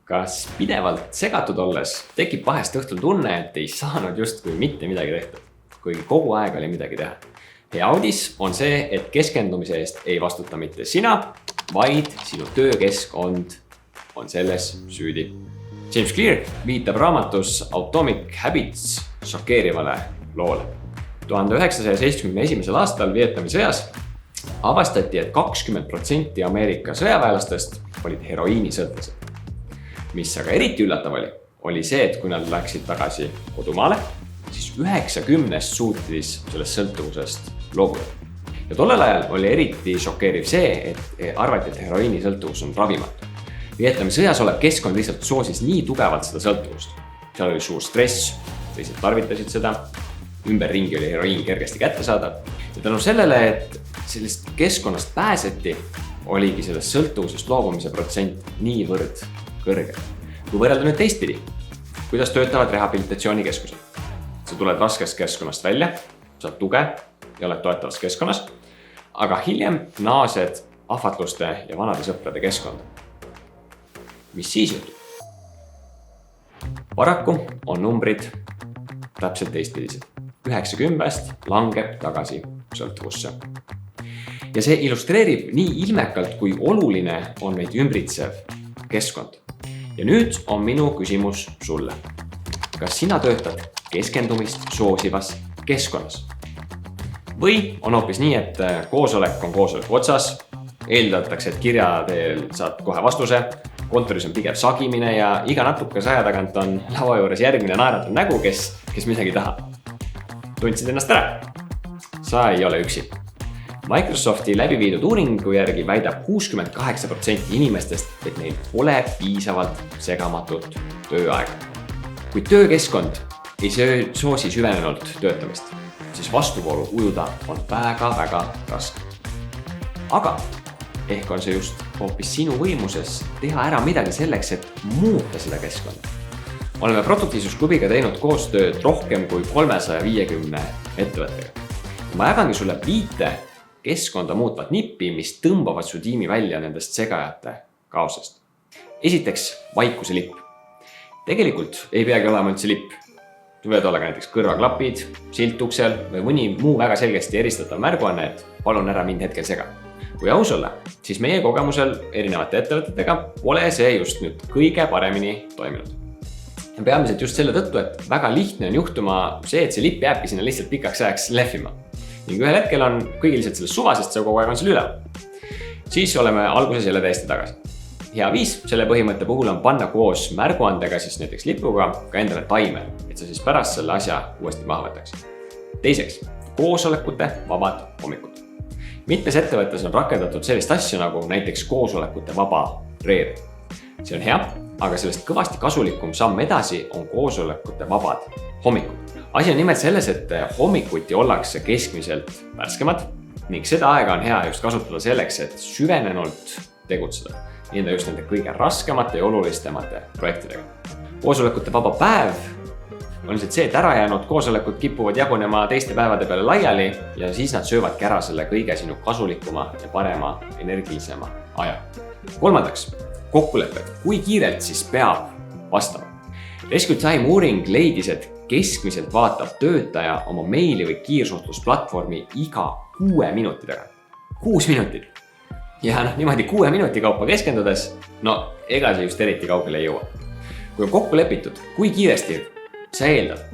Kas pidevalt segatud olles tekib vahest õhtul tunne, et ei saanud justkui mitte midagi tehtud, kuigi kogu aeg oli midagi teha? Hea uudis on see, et keskendumise eest ei vastuta mitte sina, vaid sinu töökeskkond on selles süüdi. James Clear viitab raamatus Atomic Habits šokeerivale loole. 1971. aastal Vietnami sõjas avastati, et 20% Ameerika sõjaväelastest olid heroiinisõltlased. Mis aga eriti üllatav oli see, et kui nad läksid tagasi kodumaale, siis 90 suutis sellest sõltuvusest loobuda. Ja tollel ajal oli eriti šokeeriv see, et arvati, et heroiinisõltuvus on ravimatu. Vietnami sõjas olev keskkond lihtsalt soosis nii tugevalt seda sõltuvust. Seal oli suur stress, teised tarvitasid seda, ümberringi oli heroiin kergesti kätte saada. Ja tänu sellele, et sellest keskkonnast pääseti, oligi sellest sõltuvusest loobumise protsent niivõrd kõrge. Kui võrrelda nüüd teistpidi, kuidas töötavad rehabilitatsioonikeskused? Sa tuled raskest keskkonnast välja, saad tuge ja oled toetavas keskkonnas, aga hiljem naased ahvatluste ja vanade sõprade keskkonda. Mis siis juhtub? Paraku on numbrid täpselt teistpidised. 90 langeb tagasi sõltuvusse. Ja see illustreerib nii ilmekalt, kui oluline on meid ümbritsev keskkond. Ja nüüd on minu küsimus sulle. Kas sina töötad keskendumist soosivas keskkonnas? Või on hoopis nii, et koosolek on koosoleku otsas, eeldatakse, et kirja teel saad kohe vastuse, kontoris on pigem sagimine ja iga natukese aja tagant on laua juures järgmine naeratav nägu, kes midagi tahab. Tundsid ennast ära? Sa ei ole üksi. Microsofti läbiviidud uuringu järgi väidab 68% inimestest, et neil pole piisavalt segamatut tööaega. Kui töökeskkond ei soosi süvenenult töötamist, siis vastuvoolu ujuda on väga-väga raske. Aga ehk on see just hoopis sinu võimuses teha ära midagi selleks, et muuta seda keskkonda. Oleme produktiivsusklubiga teinud koostööd rohkem kui 350 ettevõttega. Ma jagangi sulle 5 keskkonda muutvat nippi, mis tõmbavad su tiimi välja nendest segajate kaosest. Esiteks, vaikuse lipp. Tegelikult ei peagi olema üldse lipp. Tu võid olla ka näiteks kõrvaklapid, silt uksel või mõni muu väga selgesti eristatav märguanne, et palun ära mind hetkel sega. Kui aus olla, siis meie kogemusel erinevate ettevõtetega pole see just nüüd kõige paremini toiminud. Ja peamiselt just selle tõttu, et väga lihtne on juhtuma see, et see lipp jääbki sinna lihtsalt pikaks ajaks lehvima. Ning ühel hetkel on kõigil lihtsalt selles suva, sest see kogu aeg on seal üleval. Siis oleme alguses jälle täiesti tagasi. Hea viis selle põhimõtte puhul on panna koos märguandega, siis näiteks lipuga, ka endale taimer, et sa siis pärast selle asja uuesti maha võtaks. Teiseks, koosolekute vabad hommikud. Mitmes ettevõttes on rakendatud sellist asja nagu näiteks koosolekute vaba reede. See on hea, aga sellest kõvasti kasulikum samm edasi on koosolekute vabad hommikud. Asi on nimelt selles, et hommikuti ollakse keskmiselt värskemad ning seda aega on hea just kasutada selleks, et süvenenult tegutseda. Nii just nende kõige raskemate ja olulistemate projektidega. Koosolekute vaba päev on lihtsalt see, et ära jäänud koosolekud kipuvad jagunema teiste päevade peale laiali ja siis nad söövadki ära selle kõige sinu kasulikuma ja parema energilisema aja. Kolmandaks, kokkulepped. Kui kiirelt siis peab vastama? Rescue Time uuring leidis, et keskmiselt vaatab töötaja oma meili või kiirsuhtlusplatvormi iga 6 minuti tagant. 6 minutit. Ja niimoodi 6 minuti kaupa keskendudes, ega see just eriti kaugele ei jõua. Kui on kokku lepitud, kui kiiresti sa eeldad,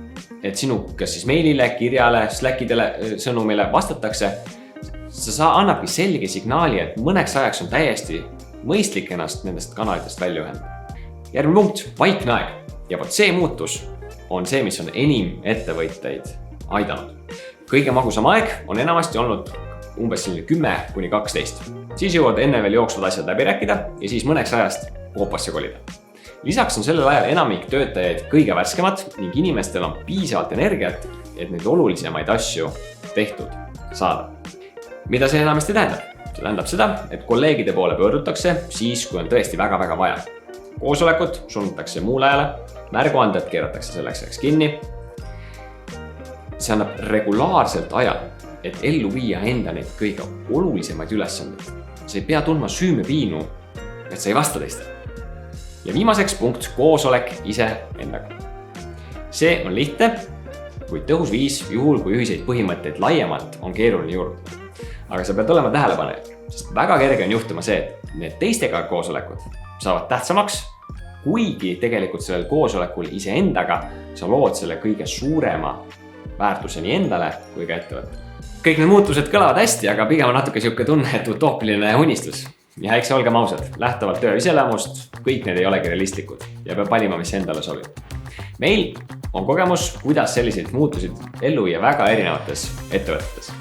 et sinu kas siis meilile, kirjale, Slackidele, sõnumile vastatakse, sa annabki selge signaali, et mõneks ajaks on täiesti mõistlik ennast nendest kanalitest välja ühendada. Järgmine punkt, vaikne aeg. Ja see muutus on see, mis on enim ettevõtteid aidanud. Kõige magusam aeg on enamasti olnud umbes 10–12. Siis jõuad enne veel jooksvad asjad läbi rääkida ja siis mõneks ajast koopasse kolida. Lisaks on sellel ajal enamik töötajaid kõige värskemad ning inimestel on piisavalt energiat, et neid olulisemaid asju tehtud saada. Mida see enamasti tähendab? See tähendab seda, et kolleegide poole pöördutakse siis, kui on tõesti väga-väga vaja. Koosolekut suunatakse muule ajale, märguanded keeratakse selleks kinni. See annab regulaarselt aja, et ellu viia enda neid kõige olulisemaid ülesandeid. Sa ei pea tundma süümepiinu, et sa ei vasta teistele. Ja viimaseks punkt, koosolek ise endaga. See on lihtne, kuid tõhus viis juhul, kui ühiseid põhimõtteid laiemalt on keeruline juurutada. Aga sa pead olema tähelepanelik, sest väga kerge on juhtuma see, et need teistega koosolekud saavad tähtsamaks, kuigi tegelikult sellel koosolekul iseendaga sa lood selle kõige suurema väärtuse nii endale kui ka ettevõttele. Kõik need muutused kõlavad hästi, aga pigem on natuke siuke tunne, et utoopiline unistus. Ja eks olgem ausad, lähtuvalt töö iselemust, kõik need ei olegi realistlikud ja peab valima, mis endale sobib. Meil on kogemus, kuidas selliseid muutusid ellu ja väga erinevates ettevõtetes.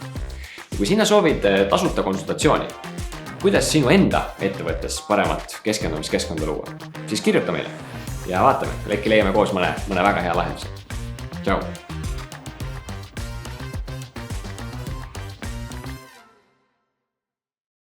Ja kui sina soovid tasuta konsultatsiooni, kuidas sinu enda ettevõttes paremat keskendumiskeskkonda luua, siis kirjuta meile ja vaatame, äkki leiame koos mõne väga hea lahenduse. Tšau!